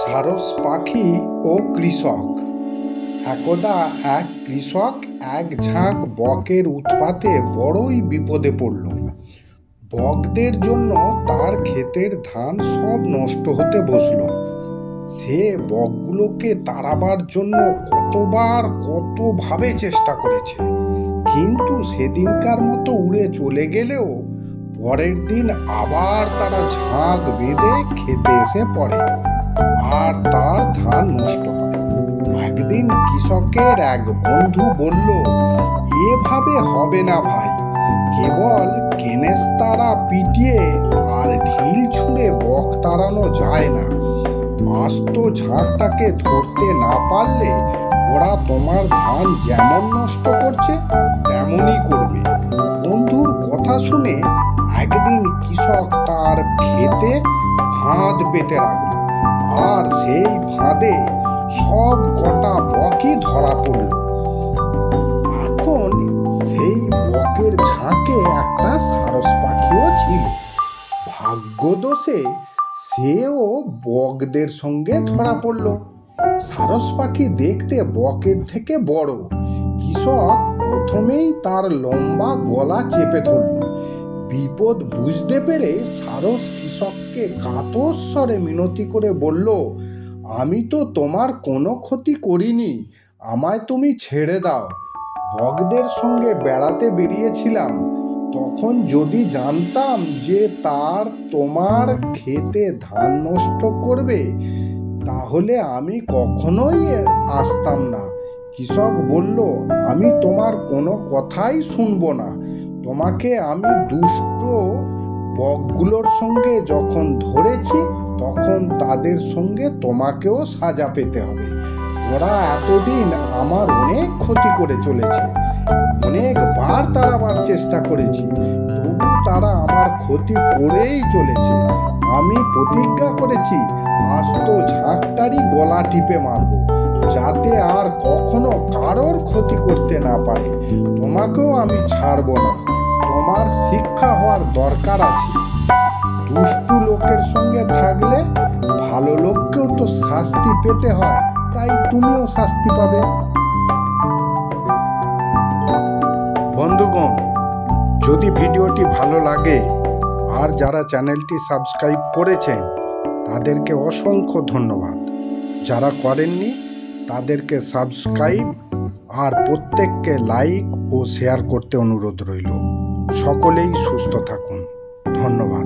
সারস পাখি ও কৃষক। একদা এক কৃষক এক ঝাঁক বকের উৎপাতে বড়ই বিপদে পড়ল। বকদের জন্য তার ক্ষেতের ধান সব নষ্ট হতে বসল। সে বকগুলোকে তাড়াবার জন্য কতভাবে চেষ্টা করেছে, কিন্তু সেদিনকার মতো উড়ে চলে গেলেও পরের দিন আবার তারা ঝাঁক বেঁধে খেতে এসে পড়ে আর তার ধান নষ্ট হয়। একদিন কৃষকের এক বন্ধু বলল, এভাবে হবে না ভাই, কেবল কেনেস্তারা পিটিয়ে আর ঢিল ছুঁড়ে বক তাড়ানো যায় না। আস্ত ঝাঁকটাকে ধরতে না পারলে ওরা তোমার ধান যেমন নষ্ট করছে তেমনই করবে। বন্ধুর কথা শুনে একদিন কৃষক তার ক্ষেতে ফাঁদ পেতে রাখল, আর সেই ফাঁদে সব কটা বকই ধরা পড়ল। এখন সেই বকের ঝাঁকে একটা সারস পাখিও ছিল। ভাগ্যদোষে সেও বকদের সঙ্গে ধরা পড়ল। সারস পাখি দেখতে বকের থেকে বড়। কৃষক প্রথমেই তার লম্বা গলা চেপে ধরল। বিপদ বুঝতে পেরে সারস কৃষককে কাতর স্বরে মিনতি করে বলল, আমি তো তোমার কোনো ক্ষতি করিনি, আমায় তুমি ছেড়ে দাও। বকদের সঙ্গে বেড়াতে বেরিয়েছিলাম, তখন যদি জানতাম যে তোমার ক্ষেতে ধান নষ্ট করবে, তাহলে আমি কখনোই আসতাম না। কৃষক বলল, আমি তোমার কোনো কথাই শুনবো না। তোমাকে আমি দুষ্ট বকগুলোর সঙ্গে যখন ধরেছি, তখন তাদের সঙ্গে তোমাকেও সাজা পেতে হবে। ওরা এতদিন আমার অনেক ক্ষতি করে চলেছে, অনেকবার তাড়াবার চেষ্টা করেছি, তবু তারা আমার ক্ষতি করেই চলেছে। আমি প্রতিজ্ঞা করেছি আস্ত ঝাঁকটারই গলা টিপে মারব, যাতে আর কখনো কারোর ক্ষতি করতে না পারে। তোমাকেও আমি ছাড়ব না, তোমার শিক্ষা হওয়ার দরকার আছে। দুষ্টু লোকের সঙ্গে থাকলে ভালো লোককেও তো শাস্তি পেতে হয়, তাই তুমিও শাস্তি পাবে। বন্ধুগণ, যদি ভিডিওটি ভালো লাগে আর যারা চ্যানেলটি সাবস্ক্রাইব করেছেন তাদেরকে অসংখ্য ধন্যবাদ। যারা করেননি তাদেরকে সাবস্ক্রাইব আর প্রত্যেককে লাইক ও শেয়ার করতে অনুরোধ রইল। সকলেই সুস্থ থাকুন। ধন্যবাদ।